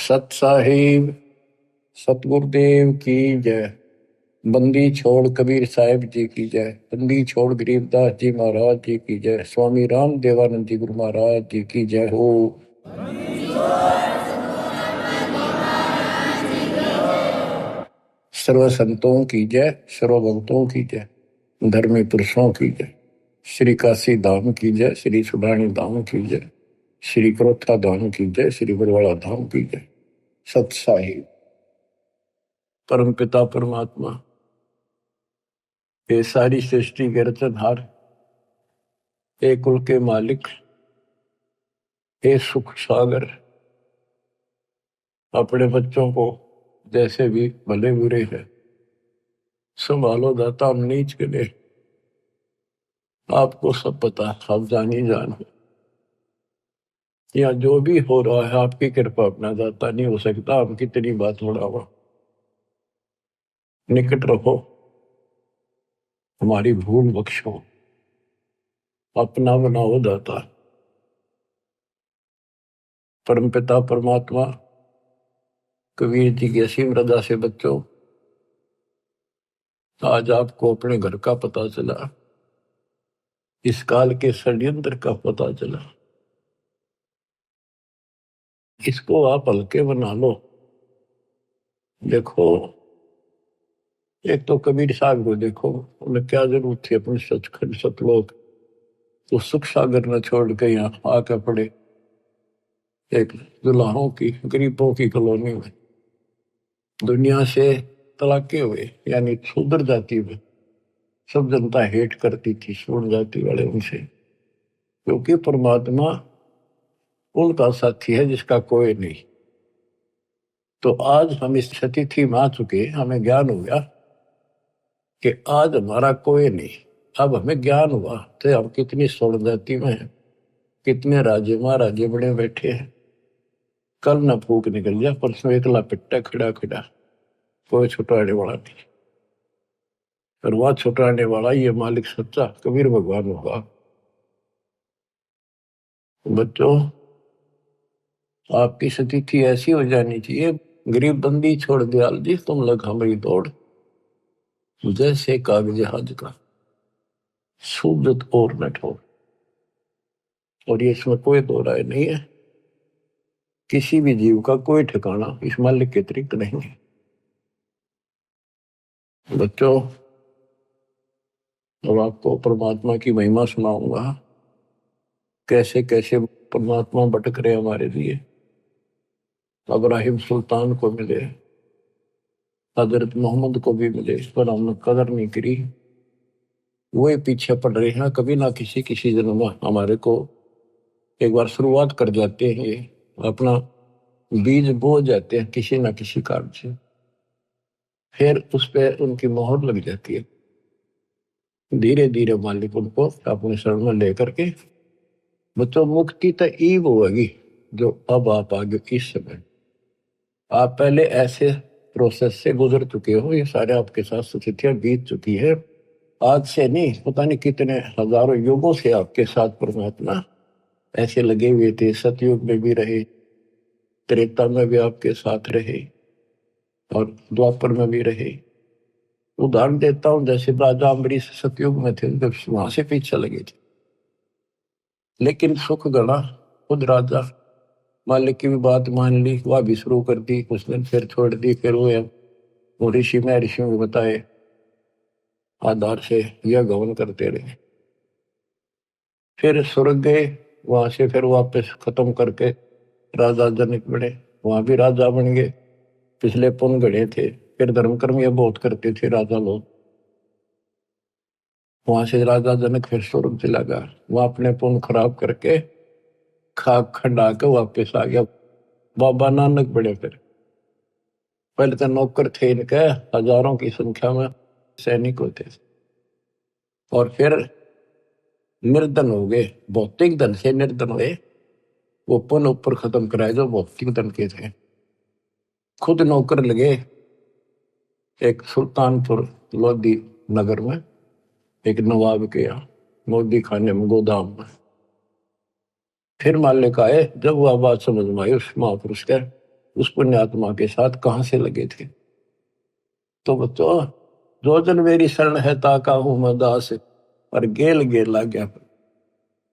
सत साहिब सतगुरुदेव की जय। बंदी छोड़ कबीर साहिब जी की जय। बंदी छोड़ गरीबदास जी महाराज जी की जय। स्वामी राम देवानंद जी गुरु महाराज जी की जय हो। सर्व संतों की जय, सर्व भक्तों की जय, धर्मी पुरुषों की जय। श्री काशी धाम की जय, श्री सुडानी धाम की जय, श्री क्रोथा धाम की जय, श्री बरवाड़ा धाम की जय। सत साहिब परम पिता परमात्मा, ये सारी सृष्टि के रचनहार, हे कुल के मालिक, हे सुख सागर, अपने बच्चों को जैसे भी भले बुरे हैं संभालो दाता। हम नीच के लिए आपको सब पता, आप जानी जान हो। या जो भी हो रहा है आपकी कृपा, अपना दाता नहीं हो सकता। हम कितनी बात बढ़ावा, निकट रहो, हमारी भूल बख्शो, अपना बनाओ दाता। परम पिता परमात्मा, कबीर जी की असीम रजा से बच्चों, आज आपको अपने घर का पता चला, इस काल के षड्यंत्र का पता चला। इसको आप हल्के बना लो। देखो, एक तो कबीर साहब को देखो, उन्हें क्या जरूरत थी अपने सचखंड सतलोक तो सुख सागर न छोड़ के यहाँ आकर पड़े एक दुल्हाओं की गरीबों की कॉलोनी में। दुनिया से तलाके हुए, यानी शूद्र जाति में सब जनता हेट करती थी शूद्र जाति वाले उनसे, क्योंकि परमात्मा उनका साथी है जिसका कोई नहीं। तो आज हम इस स्थिति में आ चुके, हमें ज्ञान हो गया कि आज हमारा कोई नहीं। अब हमें ज्ञान हुआ तो हम कितनी स्वर्ण जाति में हैं, कितने राजे महाराजे बड़े बैठे हैं। कल न फूक निकल जाए, परसों एकला पिट्टा खड़ा खड़ा, कोई छुटाने वाला नहीं। और वह छुटाने वाला ये मालिक सच्चा कबीर भगवान होगा। बच्चों, आपकी स्थिति ऐसी हो जानी चाहिए, गरीब बंदी छोड़ दयाल जी तुम लग हमारी दौड़, जैसे कागज जहाज का सूरत और न ठोर। और ये इसमें कोई दो राय नहीं है, किसी भी जीव का कोई ठिकाना इस मालिक के अतिरिक्त नहीं है। बच्चों, अब आपको परमात्मा की महिमा सुनाऊंगा, कैसे कैसे परमात्मा भटक रहे हमारे लिए। इब्राहिम सुल्तान को मिले, हजरत मोहम्मद को भी मिले, पर हमने कदर नहीं करी। वही पीछे पड़ रहे हैं, कभी ना किसी जन्म में हमारे को एक बार शुरुआत कर जाते हैं, ये अपना बीज बो जाते हैं किसी ना किसी कारण से, फिर उस पर उनकी मोहर लग जाती है। धीरे धीरे मालिक उनको अपने शरण में लेकर के, बच्चों मुक्ति तो ईव होगी जो अब आप आगे इस समय, आप पहले ऐसे प्रोसेस से गुजर चुके हो, ये सारे आपके साथ स्थितियां बीत चुकी है। आज से नहीं, पता नहीं कितने हजारों युगों से आपके साथ परमात्मा ऐसे लगे हुए थे। सतयुग में भी रहे, त्रेता में भी आपके साथ रहे, और द्वापर में भी रहे। उदाहरण देता हूं, जैसे राजा अम्बरीश सतयुग में थे, जब वहां से पीछे लगे थे, लेकिन सुख गणा खुद राजा मालिक की भी बात मान ली, वह भी शुरू कर दी, कुछ दिन फिर छोड़ दी। फिर वो ऋषि में ऋषियों को बताए आधार से यह गवन करते रहे। फिर स्वर्ग गए, वहां से फिर वापस खत्म करके राजा जनक बने, वहां भी राजा बन गए। पिछले पुण्य गढ़े थे, फिर धर्म कर्म ये बहुत करते थे राजा लोग। वहां से राजा जनक फिर स्वर्ग चला गया, वहां अपने पुण्य खराब करके खाक खंडा के वापस आ गया। बाबा नानक बड़े, फिर पहले तो नौकर थे इनके हजारों की संख्या में, सैनिक होते थे, और फिर निर्धन हो गए, भौतिक धन से निर्धन हुए। वो पुण्य ऊपर खत्म कराए जो भौतिक धन के थे। खुद नौकर लगे एक सुल्तानपुर लोधी नगर में, एक नवाब के यहाँ मोदी खाने में, गोदाम में। फिर मालिक आए, जब वह बात समझ में आई उस महापुरुष के, उस पुण्यात्मा के साथ कहां से लगे थे। तो बच्चों, जो जन मेरी शरण है ताका हूं मैं दास, और गेल गेल ला गया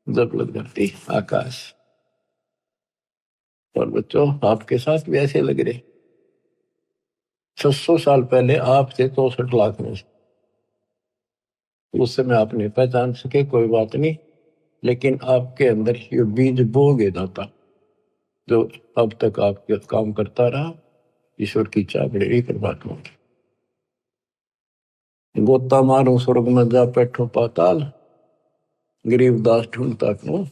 जब लग धरती आकाश। और बच्चों, आपके साथ भी ऐसे लग रहे। 600 साल पहले आप थे 64 लाख में, उस समय आप नहीं पहचान सके, कोई बात नहीं, लेकिन आपके अंदर ये बीज बो गया दाता, जो अब तक आपके काम करता रहा। ईश्वर की चाबड़ी परमात्मा की। गोता मारू स्वर्ग में जा बैठो पाताल, गरीबदास ढूंढता क्यों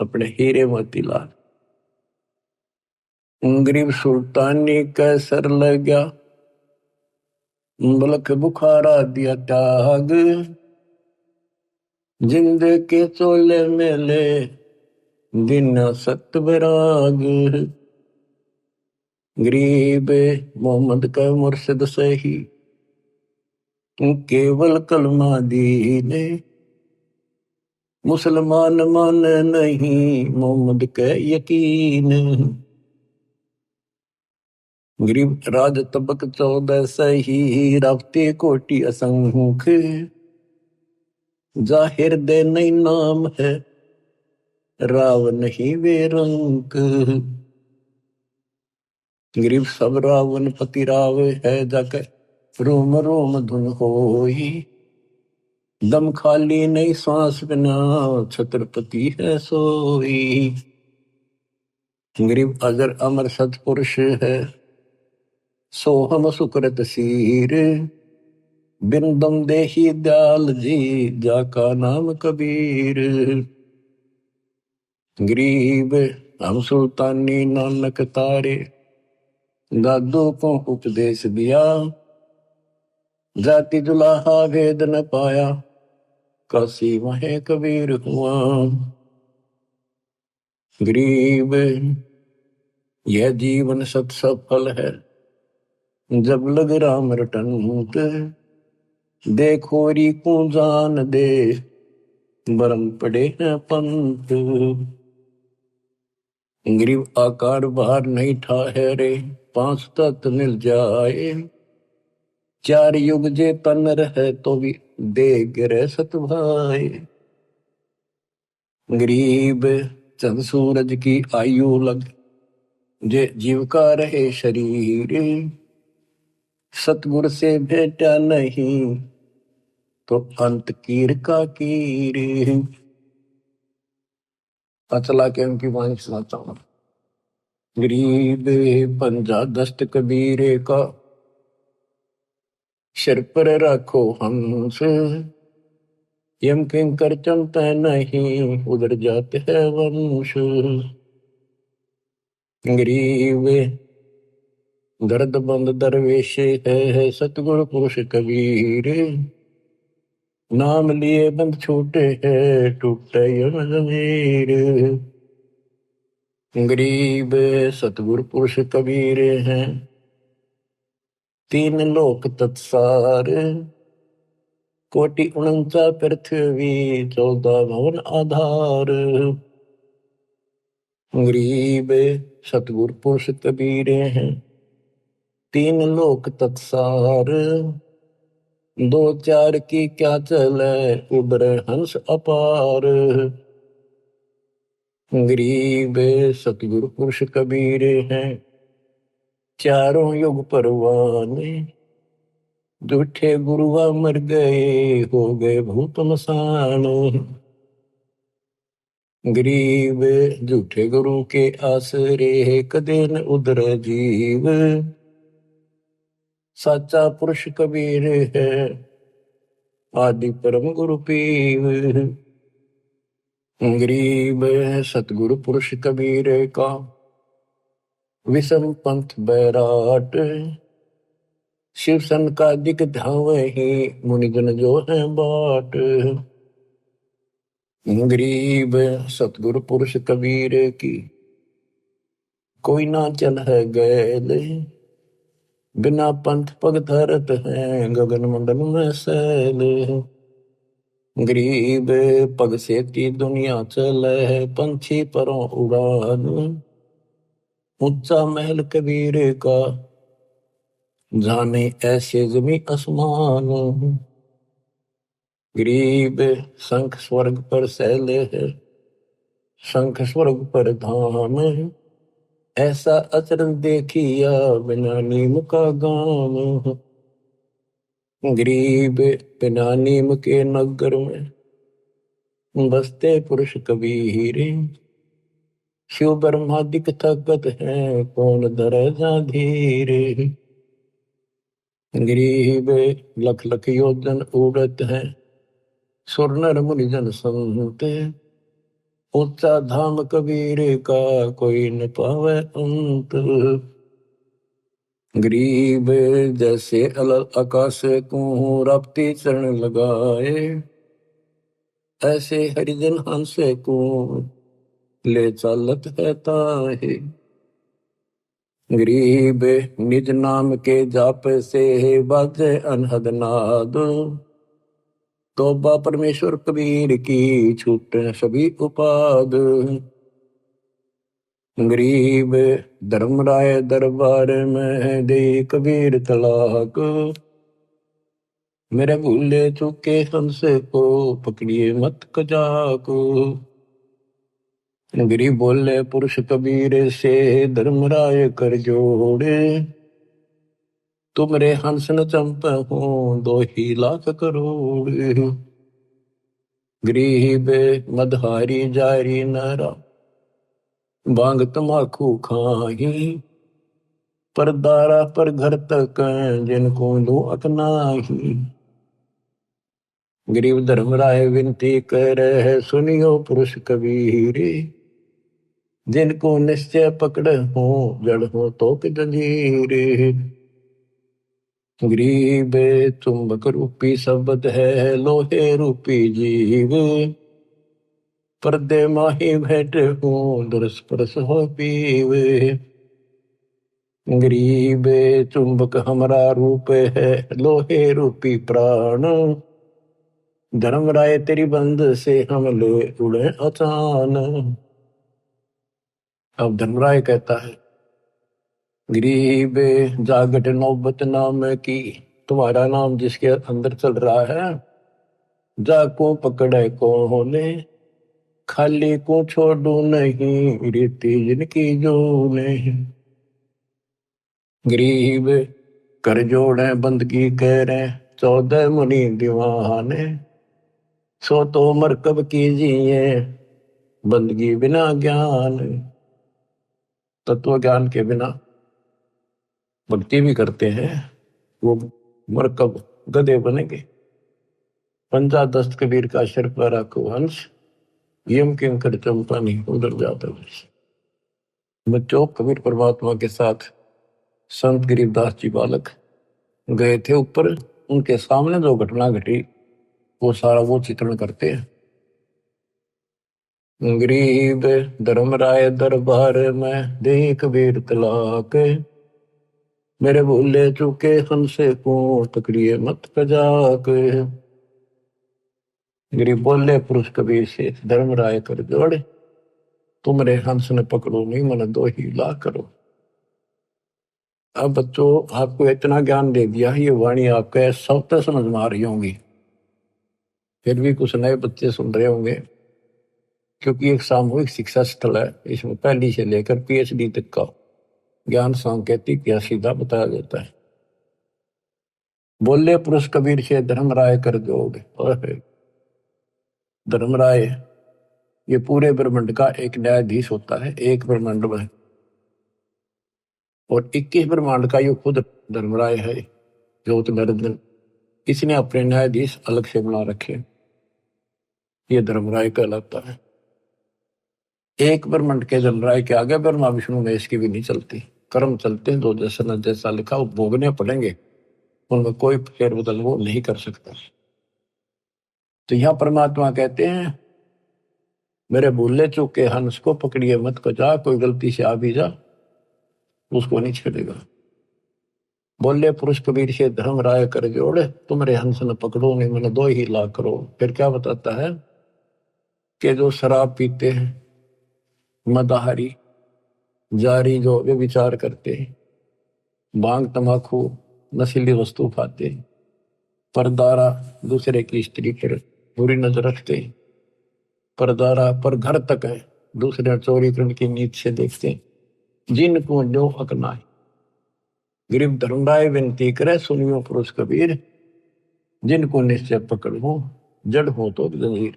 अपने हीरे मोतीलाल। गरीब सुल्तानी कैसर लग गया, बलक बुखारा दिया त्याग, जिंद के चोले मेले दिन सत बैराग। गरीब मोहम्मद का मुर्शिद सही, केवल कलमा दीने, मुसलमान मान नहीं मोहम्मद के यकीन। गरीब राज तबक 14 सही, रावते कोटि असंख्य, जाहिर दे नहीं नाम है, राव नहीं वे रंक। गरीब सब रावण पति राव है, जाकर रोम रोम धुन होई, दम खाली नहीं सांस बिना, छत्रपति है सोई। गरीब अजर अमर सतपुरुष है, सोहम सुकृत सीर, बिन दम देही दयाल जी, जाका नाम कबीर। गरीब हम सुल्तानी नानक तारे, दादू को उपदेश दिया, जाति जुलाहा भेद न पाया, काशी वहे कबीर हुआ। गरीब यह जीवन सत सफल है, जब लग राम रटंत, देखोरी को जान दे, बरम पड़े हैं पंत। गरीब आकार बाहर नहीं ठहरे, 5 तत्व मिल जाए, 4 युग जे तन रहे तो भी दे गिरे सत भाई। गरीब चंद सूरज की आयु लग, जे जीव का रहे शरीर, सतगुर से भेटा नहीं तो अंत कीर का कीर। चला के उनकी वाणी सुनाता हूं। गरीब पंजा दस्त कबीरे का, सिर पर रखो हंस, यम किंकर चमते नहीं, उधर जाते हैं वंश। गरीब दर्द बंद दरवेश है, सतगुरु पुरुष कबीर, नाम लिए बंद छूटे है, टूटे यम जमीर। गरीब सतगुरु पुरुष कबीर हैं, 3 लोक तत्सार, कोटि 49 पृथ्वी, 14 भवन आधार। गरीब सतगुरु पुरुष कबीर हैं, 3 लोक तत्सार, 2 4 की क्या चले, उबरे हंस अपार। गरीब सतगुरु पुरुष कबीर हैं, चारों युग परवाने, झूठे गुरुआ मर गए, हो गए भूत मसान। गरीब झूठे गुरु के आसरे, कदे न उधर जीव, साचा पुरुष कबीर है, आदि परम गुरु पीव। गरीब सतगुरु पुरुष कबीर का, विषम पंथ बैराट, शिव सन का दिक धावही, मुनिजन जो है बाट। गरीब सतगुरु पुरुष कबीर की, कोई ना चल है गैल, बिना पंथ पग धरत है, गगन मंडल में सैल। गरीब पग से ती दुनिया चले है, पंछी परों उड़ान, ऊंचा महल कबीर का, जाने ऐसे जमी आसमान। गरीब शंख स्वर्ग पर सैले है, शंख स्वर्ग पर धाम। ऐसा अचरज देखिया बिना नीम का गाम। गरीब बिना नीम के नगर में बसते पुरुष कबीर। शिव ब्रह्मादिक थकत है, कौन धरे जा धीरे। गरीब लख लख योजन उड़त है, सुर नर मुनिजन संते। ऊंचा धाम कबीर का, कोई न पावे अंत। गरीब जैसे अलल आकाश को रपती चरण लगाए, ऐसे हरिजन हंस को ले चालत है ताहे। गरीब निज नाम के जाप से बाजे अनहद नाद। तौबा परमेश्वर कबीर की, छूटे सभी उपाद। गरीब धर्मराय दरबार में दे कबीर तलाक। मेरे भूले चूके हमसे को, पकड़िए मत कजाक। गरीब बोले पुरुष कबीर से, धर्मराय कर जोड़े। तुमरे हंस न चंप हो, 2 ही लाख करोड़। गरीब मदहारी जारी नरा, बांग तमाकू खाही। पर दारा पर घर तक, जिनको दो अकनाही। गरीब धर्मराय विनती करे, सुनियो पुरुष कबीर। जिनको निश्चय पकड़ हो, जड़ हो तो कि जंजीर। गरीब चुंबक रूपी शब्द है, लोहे रूपी जीव। पर्दे माही भेंट हो, दरस परस हो पीव। गरीब चुंबक हमारा रूप है, लोहे रूपी प्राण। धर्मराय तेरी बंद से हम ले उड़े अचान। अब धर्मराय कहता है, गरीब जागट नौबत नाम की, तुम्हारा नाम जिसके अंदर चल रहा है। जाको पकड़े कोने, खाली को छोड़ू नहीं, रीति जिनकी जो नहीं। गरीब कर जोड़े बंदगी कह रहे, 14 मुनि दीवाने। सो तो मरकब कीजिए, बंदगी बिना ज्ञान। तत्व ज्ञान के बिना भक्ति भी करते हैं, वो मरकब गधे बनेंगे। पंजा दस्त कबीर का सिर पर रखो हंस, यम किम कर चंपा नहीं उधर जाता वंश। बच्चों, कबीर परमात्मा के साथ संत गरीबदास जी बालक गए थे ऊपर। उनके सामने जो घटना घटी वो सारा वो चित्रण करते हैं। गरीब धर्मराय दरबार में दे कबीर तलाक। मेरे भूले चूके हमसे को, पकड़िए मत कजाक। गरीब बोले पुरुष कबीर से, धर्मराय कर जोड़े। तुमरे हंस ने पकड़ो नहीं, मन 2 ही लाख करो। अब बच्चों, आपको इतना ज्ञान दे दिया, ये वाणी आपके सब तक समझ में आ रही होंगी। फिर भी कुछ नए बच्चे सुन रहे होंगे, क्योंकि एक सामूहिक शिक्षा स्थल है। इसमें पहली से लेकर PhD तक का ज्ञान सांकेतिक या सीधा बताया जाता है। बोले पुरुष कबीर से, धर्मराय कर जोड़। धर्मराय ये पूरे ब्रह्मांड का एक न्यायाधीश होता है, एक ब्रह्मांड में। और 21 ब्रह्मांड का ये खुद धर्मराय है, ज्योत निरंजन। इसने अपने न्यायाधीश अलग से बना रखे, ये धर्मराय कहलाता है। एक ब्रह्मांड के धर्मराय के आगे ब्रह्मा विष्णु महेश की भी नहीं चलती। कर्म चलते हैं, जो जैसा न जैसा लिखा वो भोगने पड़ेंगे, उनमें कोई फेरबदल वो नहीं कर सकता। तो यहां परमात्मा कहते हैं, मेरे भूले चूके हंस को पकड़िए मत कजा। कोई गलती से आ भी जा, उसको नहीं छेड़ेगा। बोले पुरुष कबीर से, धर्मराय कर जोड़े। तुमरे हंस न पकड़ो नहीं, मैंने 2 ही लाख करो। फिर क्या बताता है कि जो शराब पीते हैं, मदाहारी, जारी जो वे विचार करते, भांग तंबाकू नशीली वस्तु खाते, परदारा दूसरे की स्त्री पर बुरी नजर रखते, परदारा पर घर तक है दूसरे चोरी करने की नीत से देखते, जिनको जो हक ना है। गरीब धर्मराय विनती करे सुनियो पुरुष कबीर, जिनको निश्चय पकड़ हो जड़ हो तो जंजीर।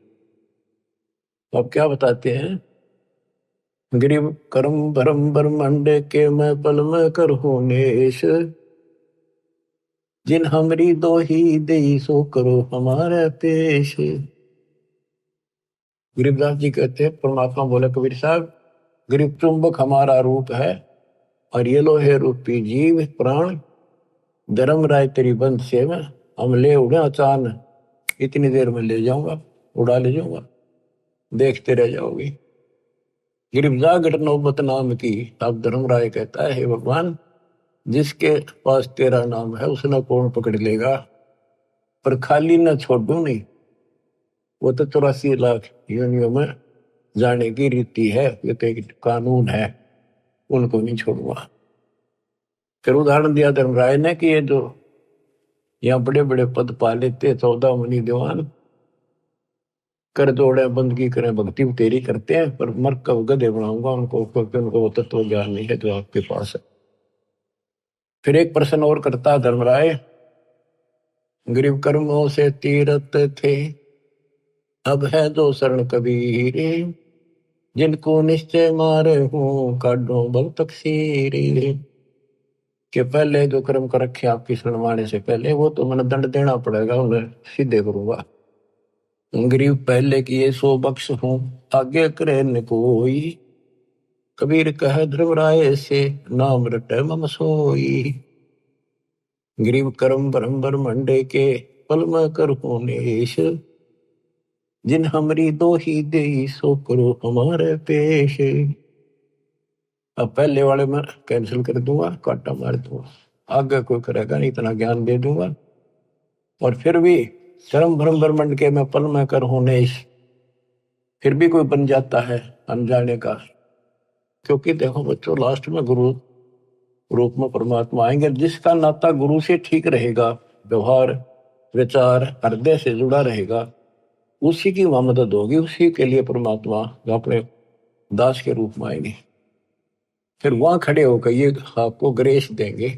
तो अब क्या बताते हैं, गरीब कर्म भरम ब्रह्मांड के मैं पल में कर हो नेश, जिन हमरी दो ही दे सो करो हमारे पेश। गरीबदास जी कहते हैं, परमात्मा बोले कबीर साहब, गरीब चुंबक हमारा रूप है और ये लोहे रूपी जीव प्राण, धर्म राय तेरी बंद से में हम ले उड़े अचानक, इतनी देर में ले जाऊंगा, उड़ा ले जाऊंगा, देखते रह जाओगे। गिरफ्तार घटना नौबत नाम की। अब धर्मराय कहता है, हे भगवान, जिसके पास तेरा नाम है उसने कौन पकड़ लेगा, पर खाली न छोड़ू नहीं। वो तो 84 लाख योनियों में जाने की रीति है, ये तो एक कानून है, उनको नहीं छोड़ूंगा। फिर उदाहरण दिया धर्मराय ने कि ये जो यहाँ बड़े बड़े पद पा लेते 14 मुनि दीवान, कर जोड़े बंदगी करें भक्ति तेरी करते हैं, पर मर कब गधे बनाऊंगा उनको, क्योंकि उनको वो तत्व ज्ञान नहीं है जो आपके पास है। फिर एक प्रश्न और करता है धर्मराय, गरीब कर्मों से तीरथ थे, अब है जो शरण कबीर, जिनको निश्चय मारे हूं काढो बल तकसीर। के पहले जो कर्म कर रखे आपकी शरण माने से पहले, वो तो मैंने दंड देना पड़ेगा, उन्हें सीधे करूंगा। गरीब पहले किए सो बख्श हूं, आगे करे न कोई, कबीर कह ध्रुवराय से नाम रटे मम सोई। गरीब कर्म ब्रह्म ब्रह्मंडे के पल में कर नेश, जिन हमरी दो ही दे सो करो हमारे पेश। अब पहले वाले में कैंसिल कर दूंगा, काटा मार दूंगा, आगे कोई करेगा नहीं, इतना ज्ञान दे दूंगा। और फिर भी कर्म ब्रह्म ब्रह्मंड के मैं पल में कर नेश, फिर भी कोई बन जाता है अनजाने का। क्योंकि देखो बच्चों, लास्ट में गुरु रूप में परमात्मा आएंगे। जिसका नाता गुरु से ठीक रहेगा, व्यवहार विचार हृदय से जुड़ा रहेगा, उसी की वहां मदद होगी, उसी के लिए परमात्मा अपने दास के रूप में आएंगे। फिर वहां खड़े होकर ये आपको ग्रेस देंगे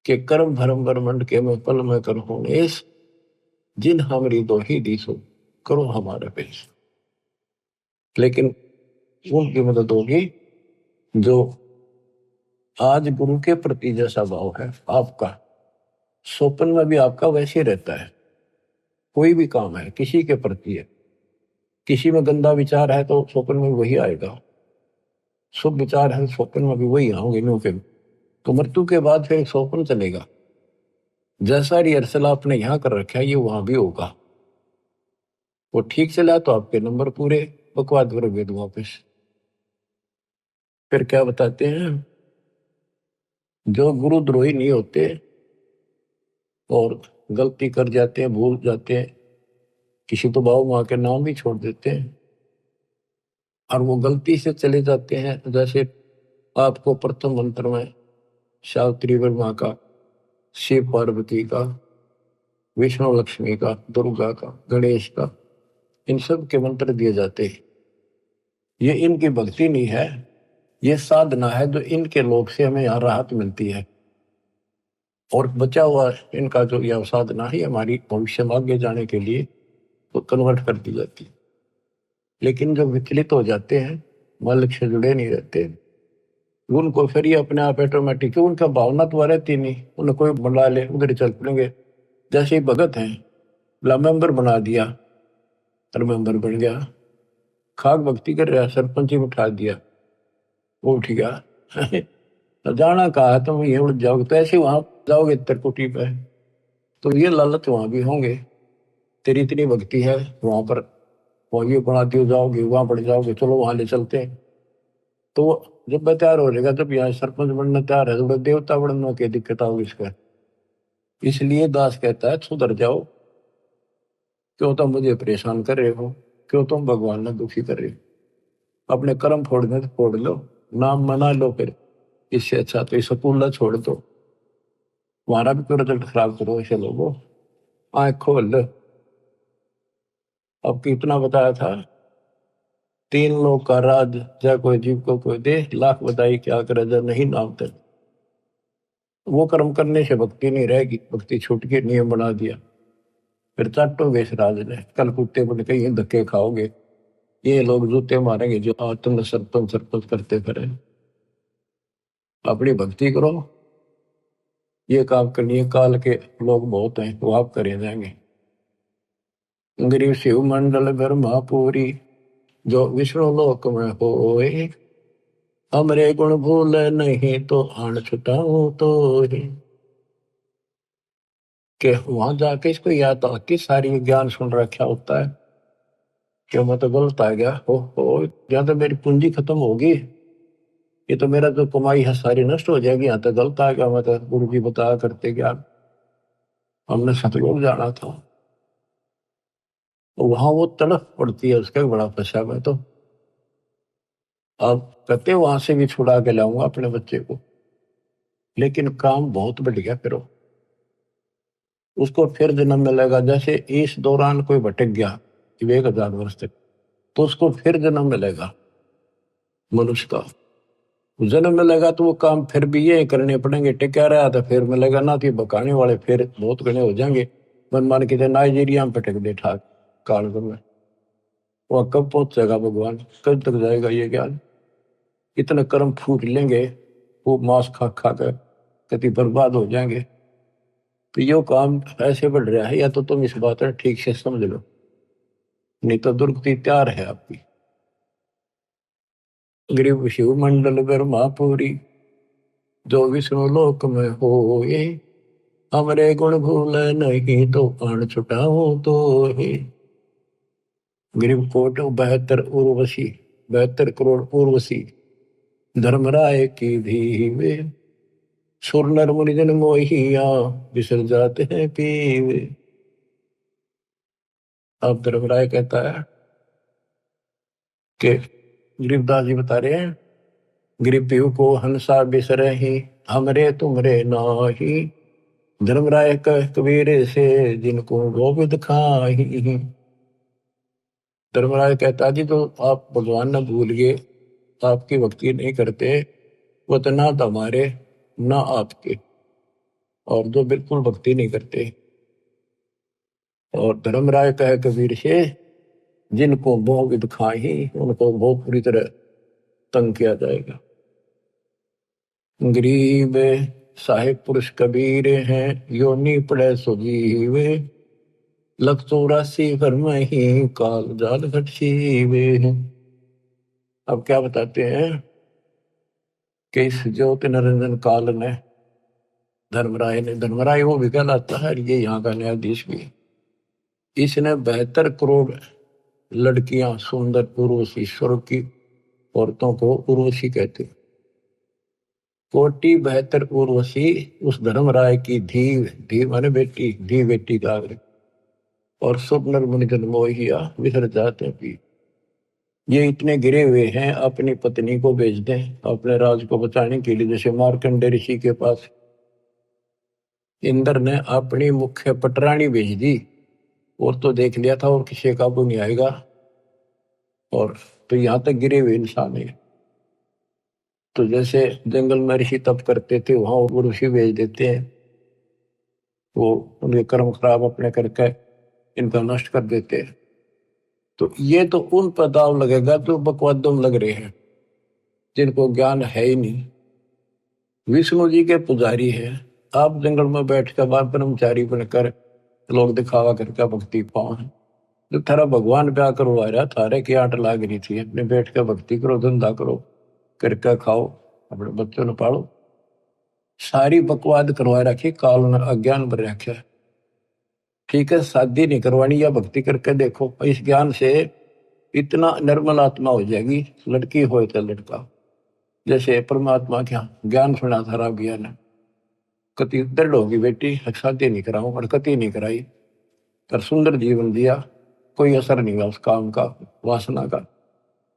कि कर्म भरम ब्रह्मंड के मैं पल में कर नेश, जिन हमारी दो ही दिसो करो हमारे पेश। लेकिन उनकी मदद होगी जो आज गुरु के प्रति जैसा भाव है आपका, स्वप्न में भी आपका वैसे ही रहता है। कोई भी काम है किसी के प्रति है, किसी में गंदा विचार है तो स्वप्न में वही आएगा, शुभ विचार है स्वप्न में भी वही आओगे नो के। तो मृत्यु के बाद फिर स्वप्न चलेगा, जैसा रिहर्सल आपने यहाँ कर रखा है ये वहां भी होगा। वो ठीक चला तो आपके नंबर पूरे, बकवाद करोगे तो वापिस। फिर क्या बताते हैं, जो गुरुद्रोही नहीं होते और गलती कर जाते हैं, भूल जाते हैं, किसी तो बाबू माँ के नाम भी छोड़ देते हैं और वो गलती से चले जाते हैं। जैसे आपको प्रथम मंत्र में सावित्री वर्मा का, शिव पार्वती का, विष्णु लक्ष्मी का, दुर्गा का, गणेश का, इन सब के मंत्र दिए जाते हैं। ये इनकी भक्ति नहीं है, ये साधना है जो इनके लोक से हमें यहाँ राहत मिलती है। और बचा हुआ इनका जो यह साधना है हमारी भविष्य में आगे जाने के लिए तो कन्वर्ट कर दी जाती है। लेकिन जो विचलित हो जाते हैं, मालिक से जुड़े नहीं रहते, उनको फिर ये अपने आप ऑटोमेटिक, उनका भावना तो रहती नहीं, उन्हें कोई बुला ले उधर चल पड़ेंगे। जैसे ही भगत हैं, मेंबर बना दिया और मेंबर बन गया, खाक भक्ति कर रहा, सरपंच ही उठा दिया, वो उठ गया। जाना कहा तुम ये उड़ जाओगे, तो ऐसे वहां जाओगे त्रिकुटी पे, तो ये लालच वहां भी होंगे। तेरी इतनी भक्ति है वहां पर, वहां ये बना दियो, जाओगे वहां पड़ जाओगे, चलो वहां ले चलते हैं। तो जब मैं तैयार हो जाएगा, जब यहाँ सरपंच बनना तैयार है तो देवता बनने की दिक्कत आओगी इसका। इसलिए दास कहता है सुधर जाओ, क्यों तुम मुझे परेशान कर रहे हो, क्यों तुम भगवान ने दुखी कर रहे हो। अपने कर्म फोड़ने तो फोड़ लो, नाम मना लो, फिर इससे अच्छा तो स्कूल छोड़ दो, तुम्हारा भी तो रिजल्ट खराब करो ऐसे लोगों। आँख खोल लो। अब कितना बताया था, 3 लोग का राज जय कोई जीव को कोई दे, लाख बताई क्या करे जब नहीं नाम ते। वो कर्म करने से भक्ति नहीं रहेगी, भक्ति छूट के नियम बना दिया, फिर चाटोगे इस राज ने, कल कुत्ते बन के ये धक्के खाओगे, ये लोग जूते मारेंगे जो आत्म सरपंच सरपंच करते फिरे। अपनी भक्ति करो, ये काम करनी काल के लोग बहुत हैं वो आप करे जाएंगे। गरीब शिव मंडल ब्रह्मापुरी जो विष्णु लोक में होए, हमरे गुण भूल नहीं तो आन छुटाऊं तो ही। के वहां जाके इसको याद आके सारी ज्ञान सुन रखा होता है कि मैं तो गलत आ गया, हो या तो मेरी पूंजी खत्म होगी, ये तो मेरा जो कमाई है सारी नष्ट हो जाएगी, यहाँ तो गलत आ गया, मैं तो गुरु जी बताया करते ज्ञान, हमने सतलोक जाना था। तो वहां वो तड़फ पड़ती है, उसका भी बड़ा फंसा मैं तो। अब कहते वहां से भी छुड़ा के लाऊंगा अपने बच्चे को, लेकिन काम बहुत बढ़ गया, फिर उसको फिर जन्म मिलेगा। जैसे इस दौरान कोई भटक गया 1000 वर्ष तक, तो उसको फिर जन्म मिलेगा मनुष्य का। जन्म मिलेगा तो वो काम फिर भी ये करने पड़ेंगे, टिका रहा था फिर मिलेगा ना, तो बकाने वाले फिर बहुत गणे हो जाएंगे। मन मान के नाइजीरिया में पटक दे ठाक कालगम में, वह कब पहुंचेगा भगवान, कब तक जाएगा ये ज्ञान। इतने कर्म फूट लेंगे, वो मांस खा खा कर कति बर्बाद हो जाएंगे। तो यो काम ऐसे बढ़ रहा है, या तो तुम इस बात है ठीक से समझ लो, नहीं तो दुर्गति तैयार है आपकी। गरीब शिव मंडल ब्रह्मापुरी जो विष्णु लोक में हो, ये हमरे गुण भूल नहीं तो प्राण छुटाओ तो ही। गरीब कोट 72 उर्वशी, 72 करोड़ उर्वशी धर्मराय की धीवे, सुर नर मुनि जन मोहिया बिसर जाते हैं पीवे। अब धर्मराय कहता है कि गरीबदास जी बता रहे हैं, गरीब पीहू को हंसा बिसर ही, हमरे तुमरे नाही, धर्मराय कह कबीर से जिनको गोविंद खाही। धर्मराय कहता जी तो आप भगवान न भूल गए, आपकी भक्ति नहीं करते, वो तो ना तो हमारे ना आपके, और जो बिल्कुल भक्ति नहीं करते। और धर्मराय कहे कबीर से जिनको गोविंद खाही, उनको बहुत बुरी तरह तंग किया जाएगा। गरीब साहिब पुरुष कबीर हैं, योनि पड़े सुजीवे, 184 घर में ही काल जाल घटीवे। अब क्या बताते हैं कि इस ज्योति निरंजन काल ने धर्मराय वो भी कहलाता है, ये यहाँ का न्यायाधीश भी, इसने 72 करोड़ लड़कियां सुंदर उर्वशी, स्वर्ग की औरतों को उर्वशी कहते, कोटि 72 उर्वशी उस धर्मराय की धी माने बेटी, धी बेटी का आग्रह, और स्वप्न मुनि जन मोहिया बिसर जाते हैं। ये इतने गिरे हुए हैं, अपनी पत्नी को भेज दें अपने राज को बचाने के लिए, जैसे मार्कंडे ऋषि के पास इंद्र ने अपनी मुख्य पटरानी भेज दी, और तो देख लिया था और किसी काबू नहीं आएगा, और तो यहां तक गिरे हुए इंसान है। तो जैसे जंगल में ऋषि तप करते थे, वहां वो ऋषि भेज देते हैं, वो उनके कर्म खराब अपने करके इनका नष्ट कर देते हैं। तो ये तो उन पर दाव लगेगा जो बकवादम लग रहे हैं, जिनको ज्ञान है ही नहीं। विष्णु जी के पुजारी है, आप जंगल में बैठ कर बार ब्रह्मचारी बनकर लोग दिखावा करके भक्ति पाओ, जो थारा भगवान ब्याह करवा रहा, थारे की आट लाग रही थी, अपने बैठ कर भक्ति करो, धंधा करो, करके खाओ, अपने बच्चों ने पालो, सारी बकवाद करवा रखी, काल ने अज्ञान भर रखा है। ठीक है, शादी नहीं करवानी, या भक्ति करके देखो, इस ज्ञान से इतना निर्मल आत्मा हो जाएगी, लड़की हो तो लड़का। जैसे परमात्मा क्या ज्ञान सुना था राव ज्ञान ने, कति दृढ़ होगी बेटी, शादी नहीं कराऊं, और कति नहीं कराई, पर सुंदर जीवन दिया, कोई असर नहीं हुआ उस काम का, वासना का।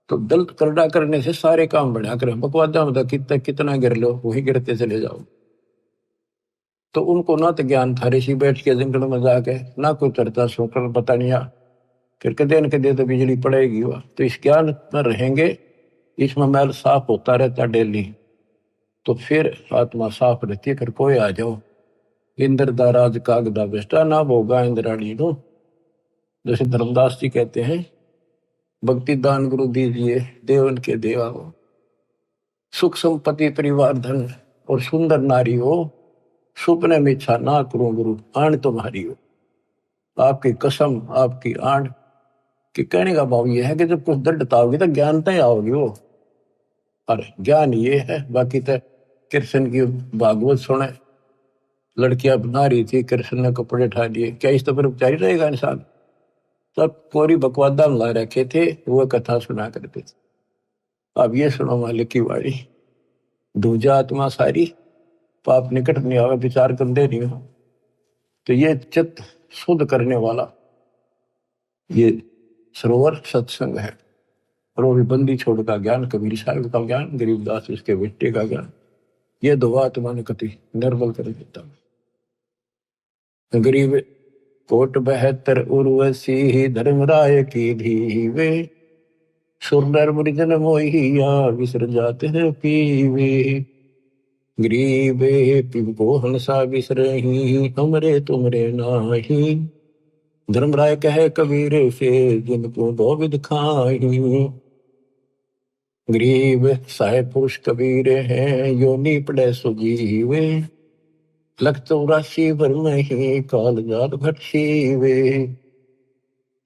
तो दल करड़ा करने से सारे काम बढ़िया करें, बकवादा में कितना कितना गिर लो वही गिरते चले जाओ। तो उनको ना तो ज्ञान था, ऋषि बैठ के जंगल में जाके ना कोई चर्चा सुनकर पता नहीं फिर कदे न कदे तो बिजली पड़ेगी वह। तो इस ज्ञान में रहेंगे, इसमें मैल साफ होता रहता डेली, तो फिर आत्मा साफ रहती है। फिर कोई आ जाओ इंद्र दा राज कागदा बेस्टा ना भोगा इंद्राणी नो, जैसे धर्मदास जी कहते हैं, भक्ति दान गुरु दीजिए देवन के देवा हो, सुख संपत्ति परिवार धन और सुंदर नारी हो, सुपने में इच्छा ना करूं गुरु आण तुम्हारी हो। आपकी कसम आपकी आण कि कहने का भाव यह है कि जब कुछ दृढ़ता होगी तो ज्ञानता ही आओगी वो। और ज्ञान ये है, बाकी तो कृष्ण की भागवत सुने, लड़कियां बना रही थी, कृष्ण ने कपड़े उठा दिए, क्या इस तो पर जारी रहेगा इंसान? सब कोरी बकवादा मिला रखे थे, वो कथा सुना करते थे। अब ये सुनो मालिक की वाणी, दूजा आत्मा सारी पाप निकट नहीं आवे, विचार कर दे नहीं हो। तो ये चित्त शुद्ध करने वाला ये सरोवर सत्संग है। और वो भी बंदी छोड़ का ज्ञान, कबीर साहब का ज्ञान, गरीबदास इसके बेटे का ज्ञान, ये दो आत्मा ने कति निर्बल कर देता। गरीब कोट 72 उर्वशी धर्मराय की धीवे, सुरनर मुरिजन मोहिया विसर जाते हैं पीवे। गरीबे पिंपो हंसा विसरही, हमरे तुमरे नाही, धर्मराय कहे कबीर से जिनको बहुविध खाही। गरीब साहेब पुरुष कबीर हैं, योनि पड़े सुजीवे, लख 84 भर नहीं काल जाल घट सीवे।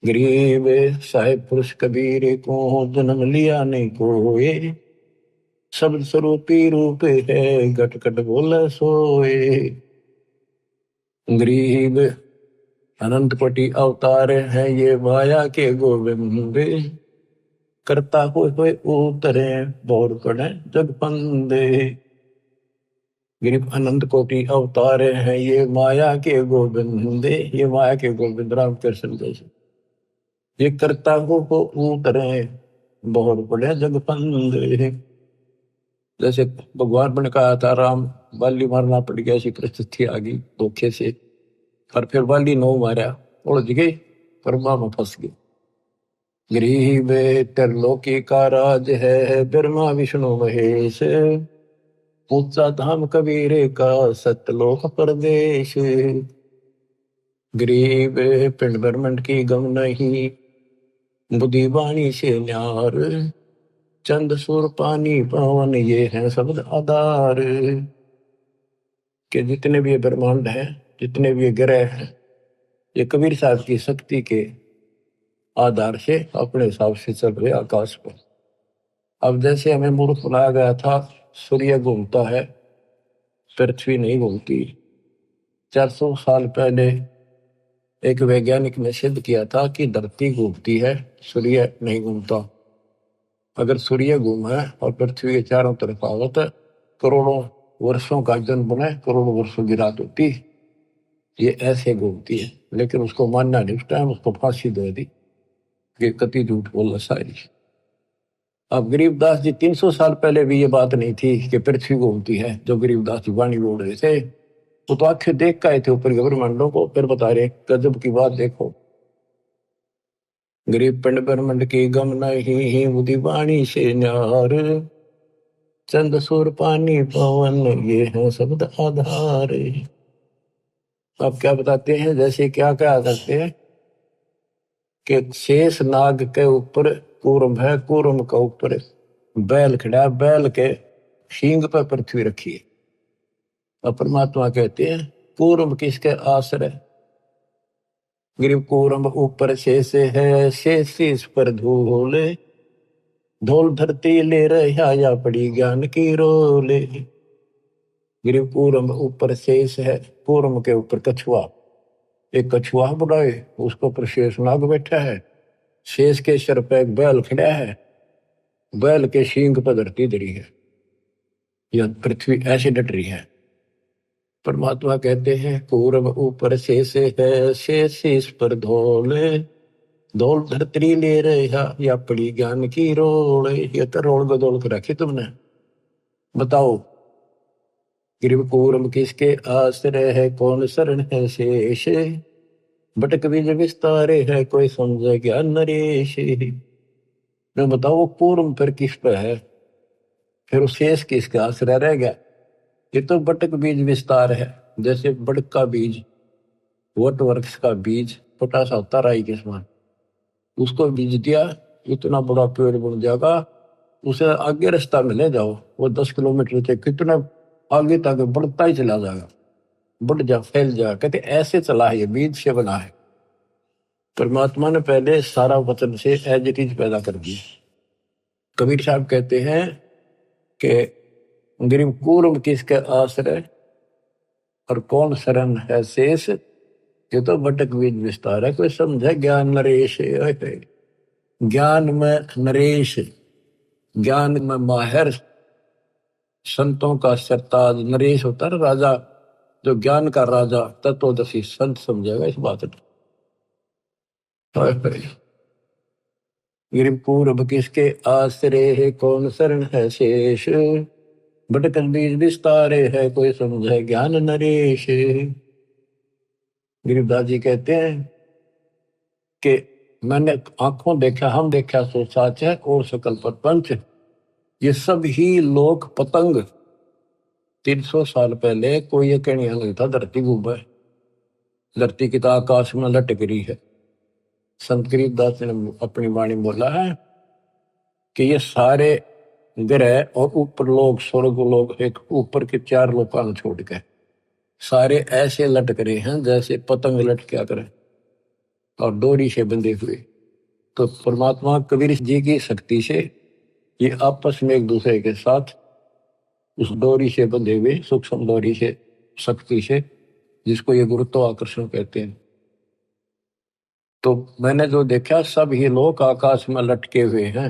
गरीब साहेब पुरुष कबीर को जन्म लिया नहीं कोए, शब्द स्वरूपी रूप है घट घट बोले सोए। गरीब अनंत कोटि अवतार है ये माया के गोविंदे, करता हुए उतरे बोर पड़े जग फंदे। गरीब अनंत कोटि अवतार हैं ये माया के गोविंदे, ये माया के गोविंद राम कृष्ण जैसे, ये करता हो उतरे बोर पड़े जग फंदे। जैसे भगवान ने कहा था राम बाली मारना पड़ गया, ऐसी परिस्थिति आ गई धोखे से, और फिर बाली नो मारा, उलझ गए, कर्मा में फंस गए। गरीब त्रिलोकी का राज है ब्रह्मा विष्णु महेश, ऊंचा धाम कबीरे का सतलोक प्रदेश। गरीब पिंड ब्रह्मंड की गम नहीं, बुद्धि वाणी से न्यार, चंद सुर पानी पवन ये है शब्द आधार। के जितने भी ब्रह्मांड है, जितने भी ग्रह हैं, ये कबीर साहब की शक्ति के आधार से अपने हिसाब से चल रहे आकाश पर। अब जैसे हमें मूर्ख बनाया गया था, सूर्य घूमता है पृथ्वी नहीं घूमती। 400 साल पहले एक वैज्ञानिक ने सिद्ध किया था कि धरती घूमती है, सूर्य नहीं घूमता। अगर सूर्य घूमे और पृथ्वी के चारों तरफ आवत, करोड़ों वर्षों का जन्म बने, करोड़ों वर्षों की रात होती, ये ऐसे घूमती है। लेकिन उसको मानना नहीं, उस टाइम उसको फांसी दे दी कि कति झूठ बोला सारी। अब गरीबदास जी 300 साल पहले भी ये बात नहीं थी कि पृथ्वी घूमती है, जो गरीबदास जी वाणी बोल रहे थे, वो तो आंखें देख के आए थे ऊपर ब्रह्मांडों को, फिर बता रहे गजब की बात देखो। गरीब पिंड ब्रह्मंड की गम नहीं, बुद्धि वाणी से न्यार, चंद सुर पानी पवन ये है शब्द आधार। अब क्या बताते हैं, जैसे क्या क्या करते हैं कि शेष नाग के ऊपर कूर्म है, कूर्म के ऊपर बैल खड़ा, बैल के सींग पर पृथ्वी रखी है। और परमात्मा कहते हैं कूर्म किसके आश्रय, गरीब कूर्म ऊपर शेष है, शेष इस पर धूल, धोल धरती ले रहा या पड़ी ज्ञान की रोले। गरीब कूर्म ऊपर शेष है, कूर्म के ऊपर कछुआ, एक कछुआ बुढ़ाए, उसके ऊपर शेष नाग बैठा है, शेष के सिर पे एक बैल खड़ा है, बैल के सींग पर धरती धरी है, यह पृथ्वी ऐसे डट रही है। परमात्मा कहते हैं कूर्म ऊपर शेष है, शेष इस पर धोले, धौल धरतरी ले रहा या पड़ी ज्ञान की रोल, ये तो रोल बदौल कर रखी तुमने। बताओ गिरव कूरम किसके आश्रय है, कौन शरण है शेष, भटक बीज विस्तारे है, कोई समझे ज्ञान नरेश। मैं बताओ वो कूरम फिर किस पे है, फिर उस शेष किसका आश्रय रह गया। ये तो बटक बीज विस्तार है, जैसे बड़क का बीज, वट वृक्ष का बीज छोटा सा होता राई के समान, उसको बीज दिया इतना बड़ा पेड़ बन जाएगा, उसे आगे रास्ता में ले जाओ, वो 10 किलोमीटर से कितना आगे तक बढ़ता ही चला जाएगा, बढ़ जा फैल जा। कहते ऐसे चला है, ये बीज से बना है। परमात्मा ने पहले सारा वचन से एज इट इज पैदा कर दिया। कबीर साहब कहते हैं कि गिरिव कूर्म किसके आश्रय और कौन शरण है शेष, ये तो बटक बीज विस्तार है, कोई समझे ज्ञान नरेश। ज्ञान में नरेश, ज्ञान में माहिर, संतों का सरताज। नरेश होता है राजा, जो ज्ञान का राजा तत्वदर्शी संत समझेगा इस बात को। गिरिपूर्व किसके आश्रय है, कौन शरण है शेष, भटक बीज विस्तारे है, कोई समझे ज्ञान नरेश। गिरिदास जी कहते हैं कि मैंने आंखों देखा, हम देखा सो साच है, और सकल प्रपंच, ये सब ही लोक पतंग। 300 साल पहले कोई ये कहने नहीं था धरती घूम है, धरती की तो आकाश में लटक रही है। संत गरीबदास ने अपनी वाणी बोला है कि ये सारे ग्रह और ऊपर लोग, स्वर्ग लोग, एक ऊपर के 4 लोकान छोड़ के सारे ऐसे लटक रहे हैं जैसे पतंग लटका करे और डोरी से बंधे हुए। तो परमात्मा कबीर जी की शक्ति से ये आपस में एक दूसरे के साथ उस डोरी से बंधे हुए, सूक्ष्म डोरी से, शक्ति से, जिसको ये गुरुत्वाकर्षण कहते हैं। तो मैंने जो देखा सब ही लोग आकाश में लटके हुए हैं।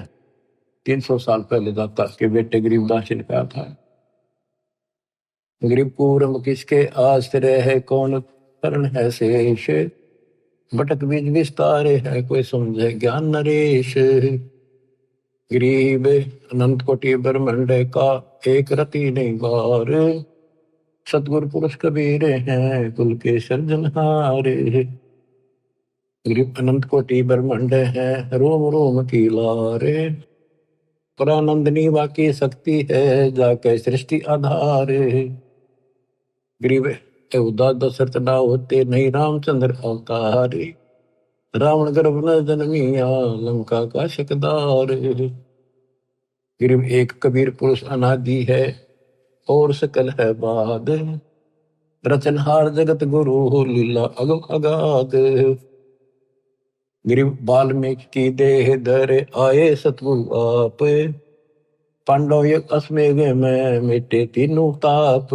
300 साल पहले दाता के बेटे गरीबदास ने कहा था। गिरिपूर्व किसके आश्रय है, कौन शरण है शेष, भटक बीज विस्तारे है, कोई समझे ज्ञान नरेश। गरीब अनंत कोटि ब्रह्मांड का एक रति नहीं बार, सतगुरु पुरुष कबीर हैं कुल के सर्जनहारे। गरीब अनंत कोटि ब्रह्मांड है, रोम रोम की लारे, परानंदनी वाकी शक्ति है, जाके सृष्टि आधार। गरीब उदा दशरथ ना होते नहीं रामचंद्र अवतार, रावण गर्भ न जन्मिया लंका का शकदार। गरीब एक कबीर पुरुष अनादि है और सकल है बाद, रचनहार जगत गुरु लीला अगम अगाध। गरीब वाल्मीकि की देह धरे आए सतगुरु आप, पांडव युग अश्वमेध में मिटे तीनों ताप।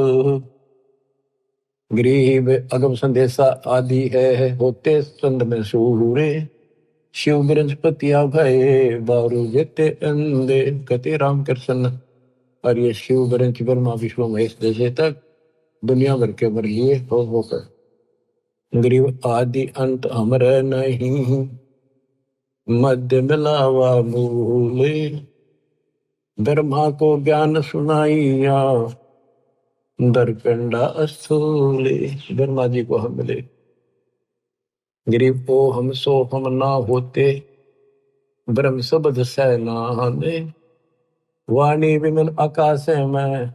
गरीब अगम संदेशा आदि है होते चंद में सूरे, शिव बृहस्पतिया भय बारू जेते अंधे। कहते राम कृष्ण और ये शिव बृहस्पति ब्रह्मा विष्णु महेश जैसे तक दुनिया भर के मर लिए होकर। गरीब आदि अंत अमर नहीं, मध्य मिलावा मूल, ब्रह्मा को ज्ञान सुनाइया दरकंडा स्थूले। ब्रह्मा जी को हम मिले। गरीब ओ हम सो हम ना होते, ब्रह्म शब्द सैनाने, वाणी विमल आकाश में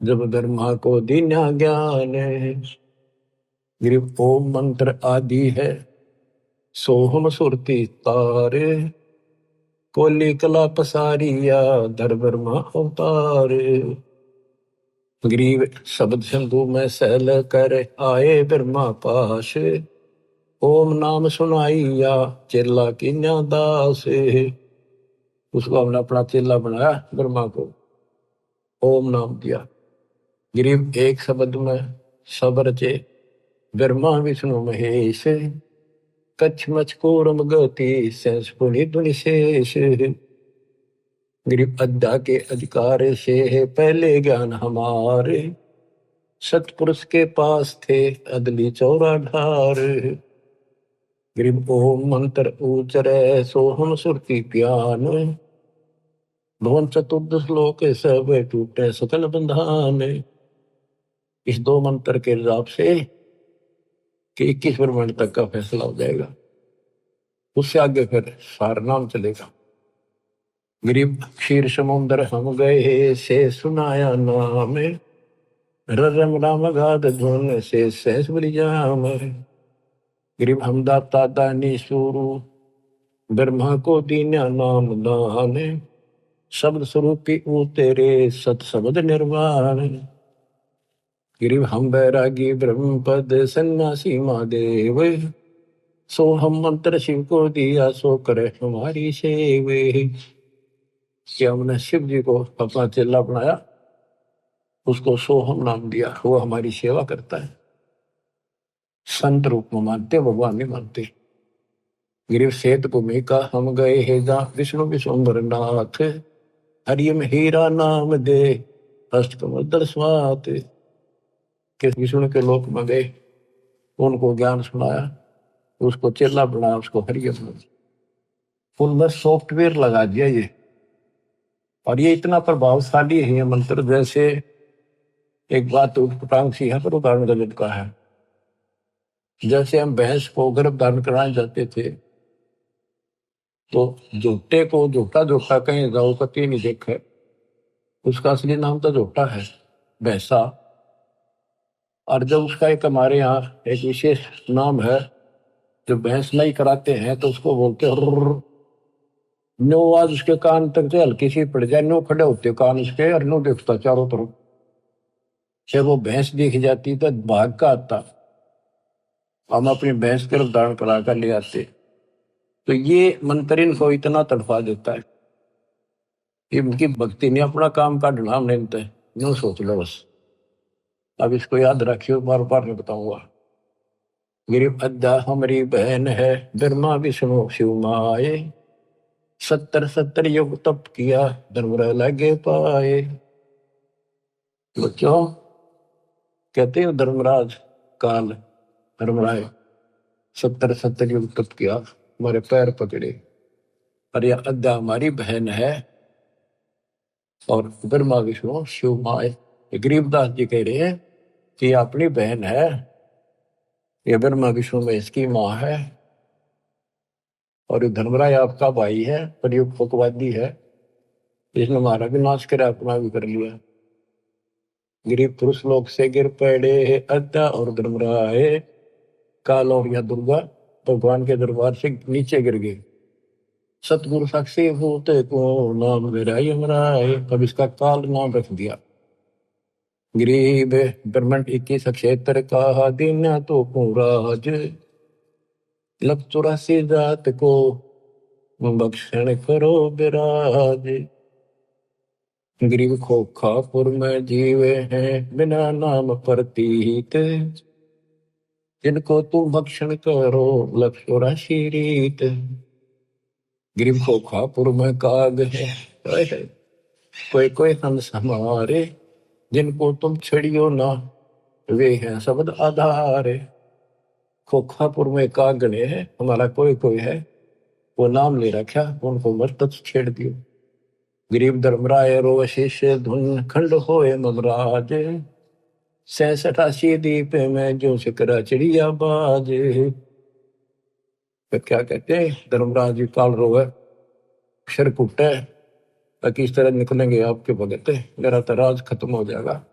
जब ब्रह्मा को दीन्या ज्ञान। गरीब ओम मंत्र आदि है, सोहम सुरती तारे, कोली कला पसारिया धर ब्रह्मा अवतार। गरीब शब्द सिंधु में सहल कर आए ब्रह्मा पास, ओम नाम सुनाइया चेला कीन्या दास। उसको हमने अपना चेला बनाया, ब्रह्मा को ओम नाम दिया। गरीब एक शब्द में सब रचे, ब्रह्मा विष्णु महेश, कच्छ मच कोरम गति सेंस पुनि धुनि शेष। गरीब अद्धा के अधिकार से है पहले ज्ञान हमारे, सतपुरुष के पास थे अदली चौरा ढार। गरीब ओम मंत्र उचरे सोहम सुरती प्यान, भवन चतुर्दश लोक सब टूटे सकल बंधान। इस दो मंत्र के हिसाब से कि 21 ब्रह्मांड तक का फैसला हो जाएगा। उससे आगे फिर सार नाम चलेगा। गरीब क्षीर समुद्र हम गए से सुनाया नाम, ररम राम गाद धुन से सहस बलि जाम। गरीब हम दाता दानी सुरु ब्रह्मा को दीना नाम दान, शब्द स्वरूपी ऊ तेरे सत शब्द निर्वाण। गिरिव हम बैरागी ब्रह्म पद सन्यासी महादेव, सो हम मंत्र शिव को दिया सो करे हमारी सेव। कि हमने शिव जी को अपना चेला बनाया, उसको सोहम नाम दिया, वो हमारी सेवा करता है। संत रूप में मानते, भगवान नहीं मानते। गिरिव सेत भूमि का हम गए हे जा विष्णु विश्वम्बर नाथ, हरियम हीरा नाम दे हस्त कमल स्वात। कि विष्णु के लोक में गए, उनको ज्ञान सुनाया, उसको चेला बनाया, उसको हरियम। उनमें सॉफ्टवेयर लगा दिया ये, और ये इतना प्रभावशाली है ये मंत्र। जैसे एक बात उटपटांग सी है पर उदाहरण गजब का है। जैसे हम भैंस को गर्भ धारण कराने जाते थे, तो झोटे को झोटा झोटा कहीं जाओ कति नहीं देखे, उसका असली नाम तो झोटा है, भैंसा। और जब उसका एक हमारे यहाँ एक विशेष नाम है, जो भैंस नहीं कराते हैं तो उसको बोलते हैं नो। आज उसके कान तक से हल्की सी पड़ जाए, नो खड़े होते कान उसके, और नो देखता चारों तरफ। जब वो भैंस दिख जाती तो भाग का आता, हम अपनी भैंस गर्भ धारण करा कर ले आते। तो ये मंत्र इनको इतना तड़फा देता है कि उनकी भक्ति ने अपना काम का ढलाम नहीं है। यूं सोच लो बस। अब इसको याद रखियो, बार बार नहीं बताऊंगा। गिरिव अद्दा हमारी बहन है, ब्रह्मा विष्णु शिव माए, 70 युग तप किया धर्मराय लगे पाए। बच्चों कहते हैं धर्मराज काल धर्मराय 70 युग तप किया, हमारे पैर पकड़े। और यह अद्दा हमारी बहन है, और ब्रह्मा विष्णु शिव माए। गरीबदास जी कह रहे हैं कि अपनी बहन है, ये ब्रह्मा विष्णु में इसकी माँ है, और ये धर्मराय आपका भाई है, पर ये फुकवादी है, इसने हमारा भी नाश करा, अपना भी कर लिया। गिरी पुरुष लोग से गिर पड़े अद्दा और धर्मराय, काल और या दुर्गा भगवान के दरबार से नीचे गिर गए। सतगुरु साक्षी भूत को नाम मेरा यमराय, अब इसका काल नाम रख दिया। गरीब ब्रह्मंड 21 क्षेत्र का दिन तो राज, लख 84 जात को बख्शण करो विराज। गरीब खोखापुर में जीवे हैं बिना नाम प्रतीत, जिनको तुम भक्षण करो लख 84 रीत। गरीब खोखापुर में काग है कोई कोई हंस हमारे, जिनको तुम छड़ियो ना वे हैं शब्द आधारे। खोखापुर में काग गणे है, हमारा कोई कोई है, वो नाम ले रखा, उनको मत छेड़ दियो। गरीब धर्मराय रो शिष्य धुन खंड होए ममराज, 86 दीप में जो शिकरा चिड़िया बाज। तो क्या कहते हैं धर्मराज जी काल रोवे अक्षर फूटे, किस तरह निकलेंगे आपके भगत, मेरा तो राज खत्म हो जाएगा।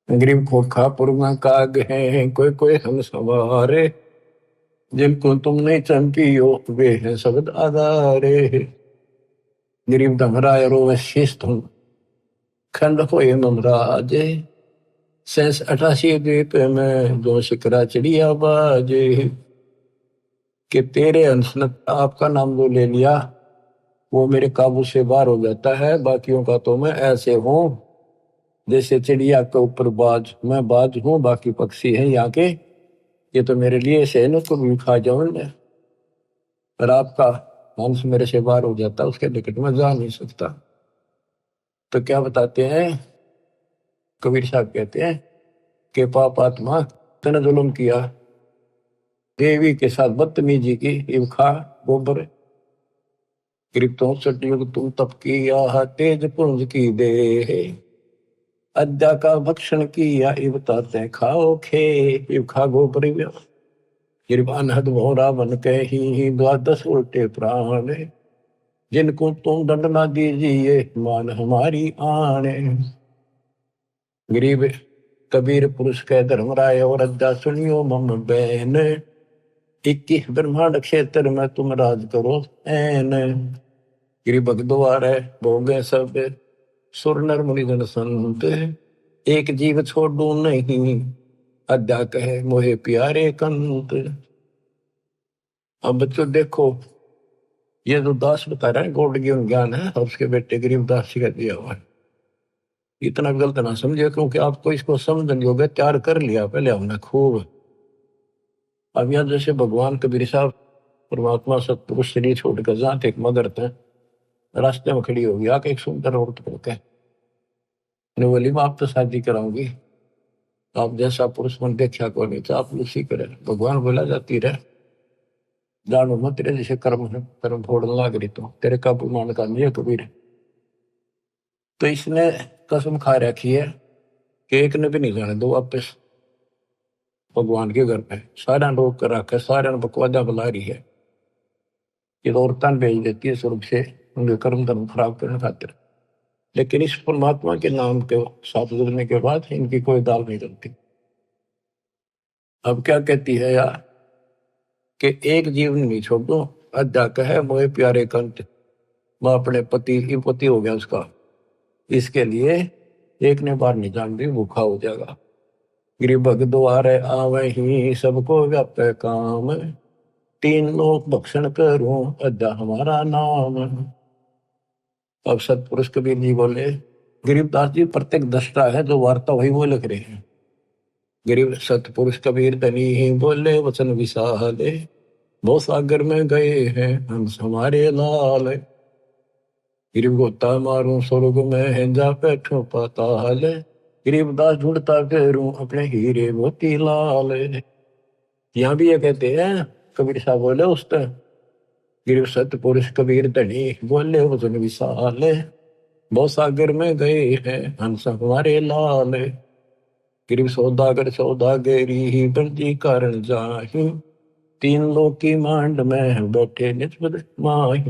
गरीब खोखापुर में काग हैं कोई कोई हम सवारे, जिनको तुम नहीं चंपियो वे हैं शब्द आधारे। गरीब धर्मराय रोवे शिष्य धुन खंड होए ममराज, 86 द्वीप में जो शिकरा चिड़िया बाज। कि तेरे अंश ने आपका नाम जो ले लिया वो मेरे काबू से बाहर हो जाता है, बाकियों का तो मैं ऐसे हूं जैसे चिड़िया के ऊपर बाज, मैं बाज हूं बाकी पक्षी हैं यहाँ के, ये तो मेरे लिए से न को भी खा जाओ, पर आपका अंश मेरे से बाहर हो जाता, उसके निकट में जा नहीं सकता। तो क्या बताते हैं कबीर साहब कहते हैं कि पाप आत्मा तने जुल्म किया, देवी के साथ बदतमीजी की, इब खा गोबर। गरीब 64 युग तुम तप किया, तेज पुंज की दे, अद्या का भक्षण किया, इब ताते खाओ खे, इब खा गोबर। गरीब अनहद भोरा बन के ही द्वादश उल्टे प्राण, जिनको तुम दंड ना दीजिए मान हमारी आने। गरीब कबीर पुरुष के धर्मराय और अद्या सुनियो मम बैन, 21 ब्रह्मांड क्षेत्र में तुम राज करो ऐन। गिरि भगद्वार है भोगे सब सुर नर मुनिजन संत, एक जीव छोड़ू नहीं अद्या कहे मोहे प्यारे कंत। अब बच्चों देखो, ये जो दास बता रहा है गौड़ ज्ञान है, और उसके बेटे गरीबदास जी का दिया हुआ है। इतना गलत ना समझे, क्योंकि आपको इसको समझने योग्य तैयार कर लिया पहले हमने खूब। अब यहाँ जैसे भगवान कबीर साहब परमात्मा सतपुरुष शरीर छोड़कर जहाँ थे मगर थे, रास्ते में खड़ी होगी आके एक सुंदर औरत को कह, बोली मैं आप तो शादी कराऊंगी, आप जैसा पुरुष मन देखा को नहीं, तो आप उसी करे। भगवान बोला जाती रहे जानो मत, तेरे जैसे कर्म है, कर्म फोड़ने लग रही तो तेरे काबू मान का नहीं है कबीर। तो इसने कसम खा रखी है कि एक ने भी नहीं जाने दो वापस भगवान के घर पे। सारा रोक कर रखा है, सारा बकवादा बुला रही है, ये औरतां भेज देती है स्वर्ग से उनके कर्म धर्म खराब करने खातिर। लेकिन इस परमात्मा के नाम के साथ जुड़ने के बाद इनकी कोई दाल नहीं चलती। अब क्या कहती है यार कि एक जीवन नहीं छोड़ दो, अद्या कहे मोहे प्यारे कंत, मैं अपने पति हो गया उसका, इसके लिए एक ने बार नहीं जान दी भूखा हो जाएगा। गिरि भग द्वारे आवे ही सबको व्यापे काम, 3 लोक भक्षण करूं अद्या हमारा नाम। अब सतपुरुष कबीर जी बोले, गरीबदास जी प्रत्येक दृष्टा है, जो वार्ता वही वो लिख रहे हैं। गरीब सतपुरुष कबीर धनी ही बोले वचन विशाले, बहुत सागर में गए हैं हंस हमारे लाल। गरीब गोता मारूं स्वर्ग में है जा बैठो पाताल, गरीबदास ढूंढता फिरूं अपने हीरे मोती लाल। यहाँ भी ये कहते हैं कबीर साहब बोले उस तरह, गिर सतपुरुष कबीर धनी बोले वचन विशाल, बहुत सागर में गए हैं हंस हमारे लाल। गिर सौदागर सौदागरी ही बंदी कारण जाहि, 3 लोक की मांड में बैठे निस्बत माही।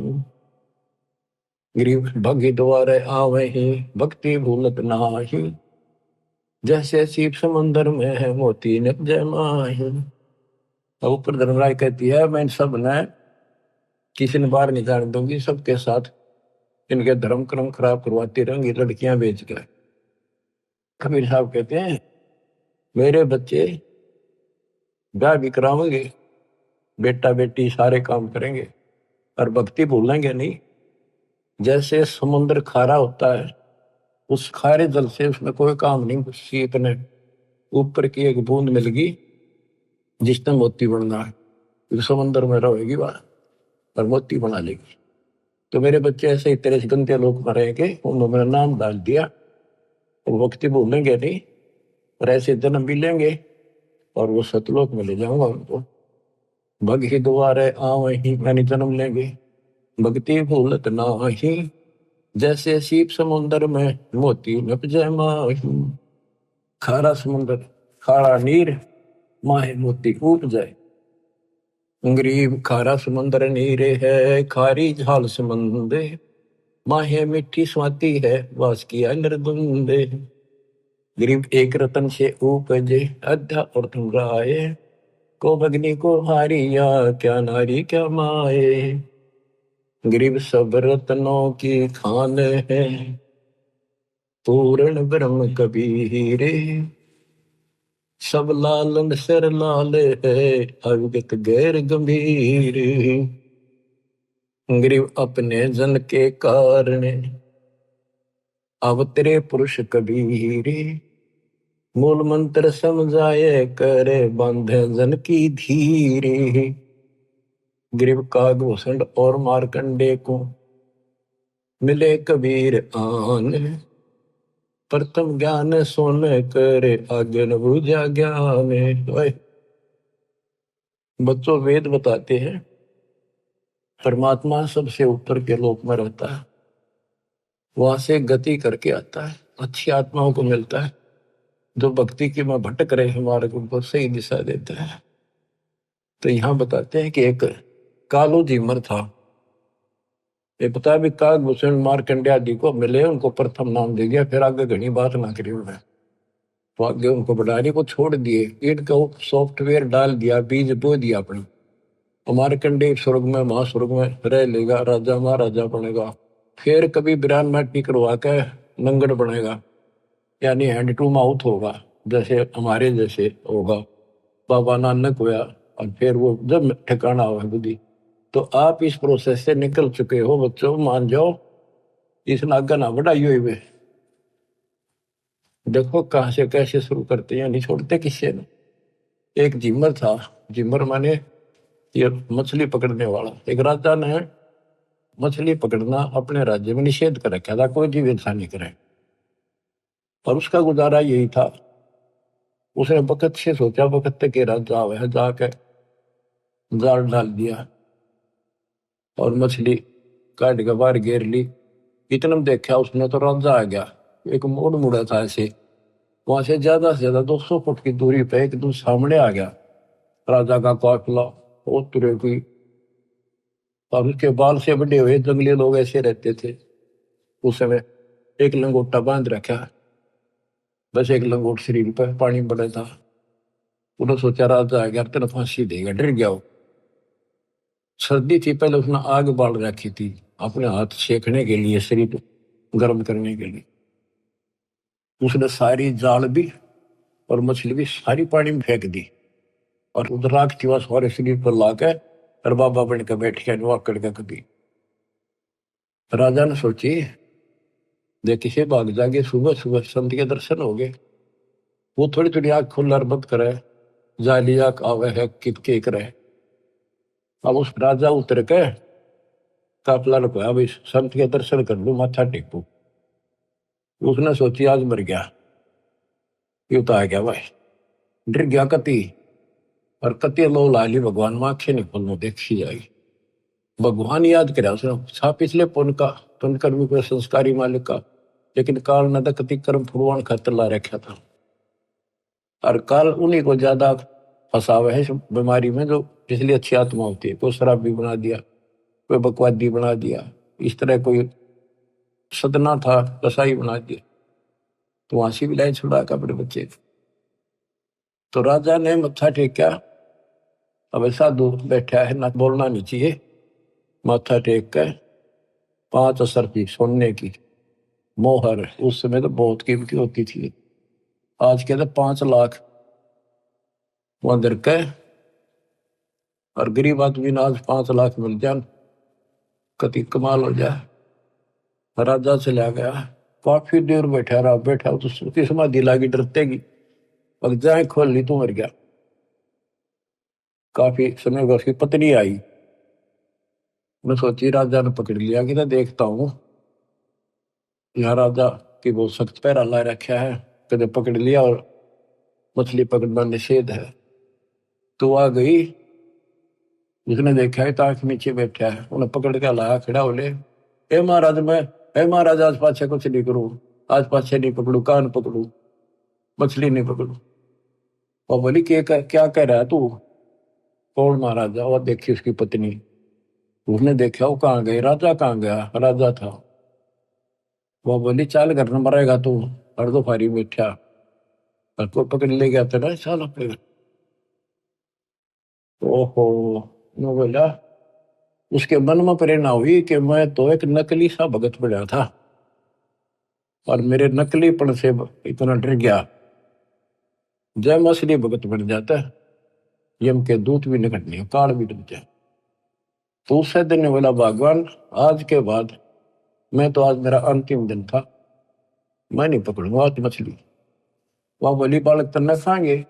गिरीब भगी द्वारे आवे ही भक्ति भूलत नाही, जैसे सीप समंदर में है मोती निप जय माही। अब ऊपर धर्मराय कहती है मैं सब ने किसी ने बाहर नहीं जाने दूंगी, सबके साथ इनके धर्म कर्म खराब करवाती रहेंगी लड़कियां बेच कर। कबीर साहब कहते हैं मेरे बच्चे ब्याह भी करावेंगे, बेटा बेटी सारे काम करेंगे और भक्ति भूलेंगे नहीं। जैसे समुद्र खारा होता है, उस खारे जल से उसमें कोई काम नहीं, सीप ने ऊपर की एक बूंद मिल गई जिसने मोती बनना है, तो समुद्र में रहेगी वह और मोती बना लेगी। तो मेरे बच्चे ऐसे ही तेरे गंदे लोग मरेंगे, उन्होंने मेरा नाम डाल दिया, वो भक्ति भूलेंगे नहीं और ऐसे जन्म भी लेंगे और वो सतलोक में ले जाऊंगा उनको। भग ही द्वारे आवे ही मैंने जन्म लेंगे, भक्ति भूलत नाही, जैसे सीप समुद्र में मोती नप जय माही। खारा समुद्र खारा नीर माहे मोती उप जाए। गरीब खारा समुद्र नीरे है खारी झाल समंदे, माहे मिट्टी स्वाति है वास किया नरदुंदे। गरीब एक रतन से उपजे अध्या और तुम राय, को भगनी को हारिया क्या नारी क्या माए। गरीब सब रत्नों की खान है पूर्ण ब्रह्म कबीरे, सब लालन सिर लाल है अविगत गैर गंभीर। गरीब अपने जन के कारण अवतरे पुरुष कबीरे, मूल मंत्र समझाए करे बांधे जन की धीरे। गरीब कागभूषण और मार्कंडे को मिले कबीर आन, प्रथम ज्ञान सोन करे आगे न बुझा ज्ञान। बच्चों, वेद बताते हैं परमात्मा सबसे ऊपर के लोक में रहता है, वहां से गति करके आता है, अच्छी आत्माओं को मिलता है, जो भक्ति की में भटक रहे मार्ग उनको सही दिशा देता है। तो यहाँ बताते हैं कि एक कालो जीमर था। ये पता है भी काकभूषण मार्कंडेय आदि को मिले, उनको प्रथम नाम दे दिया, फिर आगे घनी बात ना करी उन्हें। तो आगे उनको बढ़ाने को छोड़ दिए, ईट का सॉफ्टवेयर डाल दिया, बीज बो दिया अपने। मार्कंडेय स्वर्ग में महास्वर्ग में रह लेगा, राजा महाराजा बनेगा, फिर कभी बिरान माटी करवा के नंगड़ बनेगा, यानी हैंड टू माउथ होगा, जैसे हमारे जैसे होगा। बाबा नानक हुआ, और फिर वो जब ठिकाना हुआ बुद्धि। तो आप इस प्रोसेस से निकल चुके हो बच्चों, मान जाओ, इस नागा ना बढ़ाई हुई। देखो कहाँ से कैसे शुरू करते हैं, नहीं छोड़ते किससे ने। एक जिमर था, जिमर माने ये मछली पकड़ने वाला। एक राजा ने मछली पकड़ना अपने राज्य में निषेध कर रखा था, कोई जीव हिंसा नहीं करे, और उसका गुजारा यही था। उसने वक्त से सोचा, वक्त के राजा है, जाके जाल डाल दिया और मछली काट के बाहर घेर ली। इतना में देखा उसने तो राजा आ गया, एक मोड़ मुड़ा था ऐसे, वहां से ज्यादा 200 फुट की दूरी पे एकदम सामने आ गया राजा का काफिला। वो तुरे की, और उसके बाल से बड़े हुए जंगली लोग ऐसे रहते थे उस समय। एक लंगोटा बांध रखा, बस एक लंगोट शरीर पर, पानी बड़ा था। उन्होंने सोचा राजा आ गया तेना फांसी देगा, डर गया वो। सर्दी थी, पहले उसने आग बाल रखी थी अपने हाथ सेकने के लिए, शरीर गर्म करने के लिए। उसने सारी जाल भी और मछली भी सारी पानी में फेंक दी, और उधर राख थी वह सारे शरीर पर लाके, और बाबा बन के बैठ गया नुआ करके कभी। राजा ने सोची देखी से भाग जागे, सुबह सुबह संत के दर्शन हो गए। वो थोड़ी थोड़ी आग खुल्लर बंद करे, जाली आग आवे है कितके करे। अब उस राजा उतर के काफला रुपया, भाई संत के दर्शन कर लू, माथा टेकू। उसने सोची आज मर गया, यू तो आ गया भाई, डर गया कति, और कति लो लाली भगवान में आंखें नहीं खोलने देखी जाएगी। भगवान याद करे उसने, था पिछले पुण्य का, पुण्य कर्मी को संस्कारी मालिक का, लेकिन काल न कति कर्म फुड़वान खातर ला रखा था। और काल उन्हीं को ज्यादा फंसावा है इस बीमारी में, जो पिछली अच्छी आत्मा होती है। कोई शराबी बना दिया, कोई बकवादी बना दिया, इस तरह कोई सदना था कसाई बना दिया, तो वहां से भी लाइन छुड़ा के अपने बच्चे को। तो राजा ने मत्था टेका, अब साधु बैठा है ना, बोलना नहीं चाहिए। माथा टेक कर 5 असर की सोने की मोहर, उस समय तो बहुत कीमती होती थी, आज के तो 5 लाख वहां दर के, और गरीब आदमी ने आज 5 लाख मिल जाए, कति कमाल हो जाए। राजा चला गया, काफी देर बैठा रहा, बैठा तो उसकी समाधि लागी डरतेगी, अब जाए खोल ली तो मर गया। काफी समय बाद उसकी पत्नी आई, मैं सोची राजा ने पकड़ लिया कि ना देखता हूँ, यहाँ राजा की बहुत सख्त पैरा ला रखा है, कदे पकड़ लिया और मछली पकड़ना निषेध है। तो आ गई, जिसने देखा है ताक नीचे बैठा है, उन्हें पकड़ के लाया, खड़ा बोले ए महाराज, मैं ए महाराज आज पाछे कुछ नहीं करूं, आज पाछे नहीं पकड़ू, कान पकड़ू, मछली नहीं पकड़ू। और बोली क्या कह रहा है तू? कौन महाराजा? और देखी उसकी पत्नी। उसने देखा वो कहाँ गई, राजा कहाँ गया? राजा था। वो बोली चल घर न मरेगा तू, हर दो फारी बैठा, और को पकड़ ले गया तेरा साल अपने। ओहो, मैं बोला उसके मन में प्रेरणा हुई कि मैं तो एक नकली सा भगत बना था, और मेरे नकलीपन से इतना डर गया। जय मैं असली भगत बन जाता है, यम के दूत भी निकट नहीं, काल भी डर जाए। तो उससे दिन ने बोला भगवान आज के बाद, मैं तो आज मेरा अंतिम दिन था, मैं नहीं पकड़ूंगा आज मछली। वह बोली बालक तन्ना खाएंगे,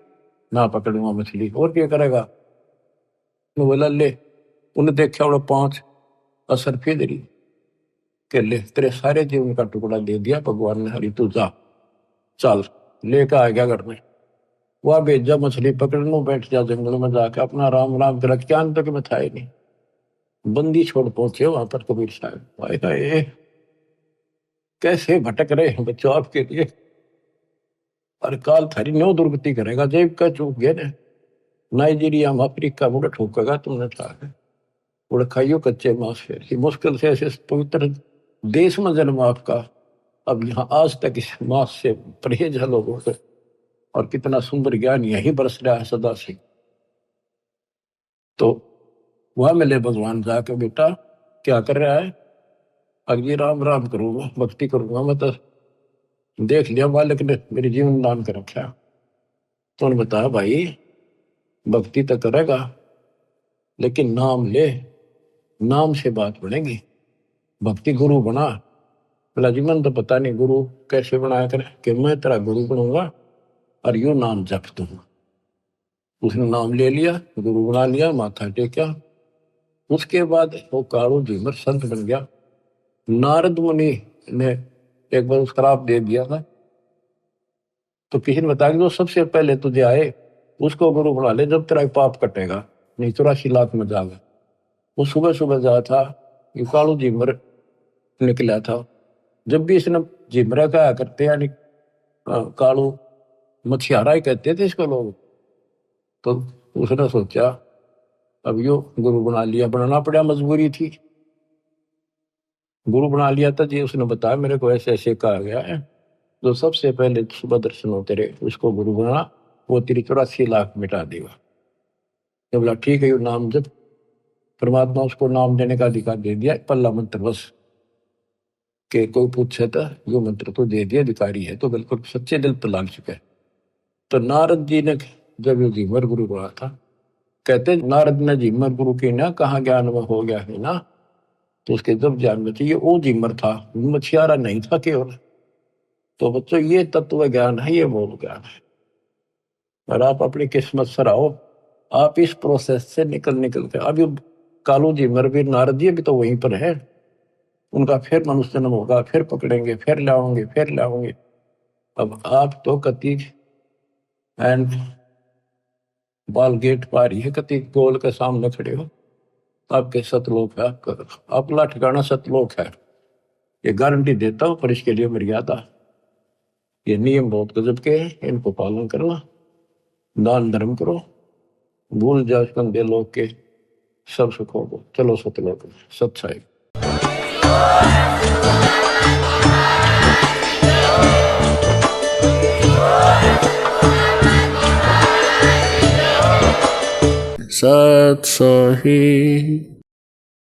ना पकड़ूंगा मछली, और क्या करेगा? मैं बोला ले, उन्हें देखा वो 5 असर फेदरी के ले, तेरे सारे जीवन का टुकड़ा दे दिया भगवान ने, हरी तू जा, चल लेकर आ गया घर में। वह भेजा मछली पकड़ने, बैठ जा जंगल में जाके अपना राम राम कर, ज्ञान तक में था ही नहीं। बंदी छोड़ पहुंचे वहां पर कबीर साहब। भाई हाय, कैसे भटक रहे हैं बच्चों आपके लिए, और काल थारी न्यो दुर्गति करेगा। जेब का चूक गया ने, नाइजीरिया में अफ्रीका मुड़ ठोकेगा तुमने था। उड़ खाइयो कच्चे मांस, फिर मुश्किल से ऐसे पवित्र देश में जन्म आपका, अब यहाँ आज तक इस मांस से परहेज है लोगों से, और कितना सुंदर ज्ञान यही बरस रहा है सदा से। तो वह मिले भगवान जाके, बेटा क्या कर रहा है? अभी राम राम करूंगा, भक्ति करूंगा मैं तो, देख लिया मालिक ने मेरे जीवन दान कर रखा। तो उन्होंने बताया भाई भक्ति तो करेगा लेकिन नाम ले, नाम से बात बनेगी। भक्ति गुरु बना। बोला जी मन तो पता नहीं गुरु कैसे बनाया करे, कि मैं तेरा गुरु बनूंगा और यूं नाम जप दूंगा। उसने नाम ले लिया, गुरु बना लिया, माथा टेका। उसके बाद वो कारू झीमर संत बन गया। नारद मुनि ने एक बार उसका श्राप दे दिया था, तो किसी ने बताया कि जो सबसे पहले तुझे आए उसको गुरु बना ले, जब तेरा पाप कटेगा, नहीं 84 लाख में जाएगा। वो सुबह सुबह जा था, ये कालू झीमर निकला था। जब भी इसने झिमरा कहा करते, यानी कालू मछियारा ही कहते थे इसको लोग। तो उसने सोचा अब यो गुरु बना लिया, बनाना पड़ा, मजबूरी थी। गुरु बना लिया था जी। उसने बताया मेरे को ऐसे ऐसे कहा गया है, जो सबसे पहले सुबह दर्शन होते रहे उसको गुरु बना, वो तेरी 84 लाख मिटा देगा। तो बोला ठीक है, यो नाम जब परमात्मा उसको नाम देने का अधिकार दे दिया, पल्ला मंत्र बस के कोई पूछे तो यो मंत्र तो दे दिया, अधिकारी है तो बिल्कुल सच्चे दिल पर लाग चुका है। तो नारद जी ने जब यो झीमर गुरु बना था, कहते नारद ने झीमर गुरु की ना कहा ज्ञान में हो गया है ना, तो उसके जब ज्ञान में चाहिए वो झीमर था, मछियारा नहीं था केवल। तो बच्चों ये तत्व ज्ञान है, ये मूल ज्ञान है। और आप अपनी किस्मत सराहो, आप इस प्रोसेस से निकल के अभी कालू झीमर भी नारद जी भी तो वहीं पर है। उनका फिर मनुष्य जन्म होगा, फिर पकड़ेंगे, फिर लाओगे, फिर लाओगे। अब आप तो कति एंड बाल गेट पार ही है, कति गोल के सामने खड़े हो। आपके सतलोक है, अपना ठिकाना सतलोक है, ये गारंटी देता हूं। पर इसके लिए मर्यादा, ये नियम बहुत गजब के हैं, इनको पालन करना। दान धर्म करो, भूल जाओ कंधे लोग के सब सुखों को। चलो सतलोक सच्चाई। सत सोही।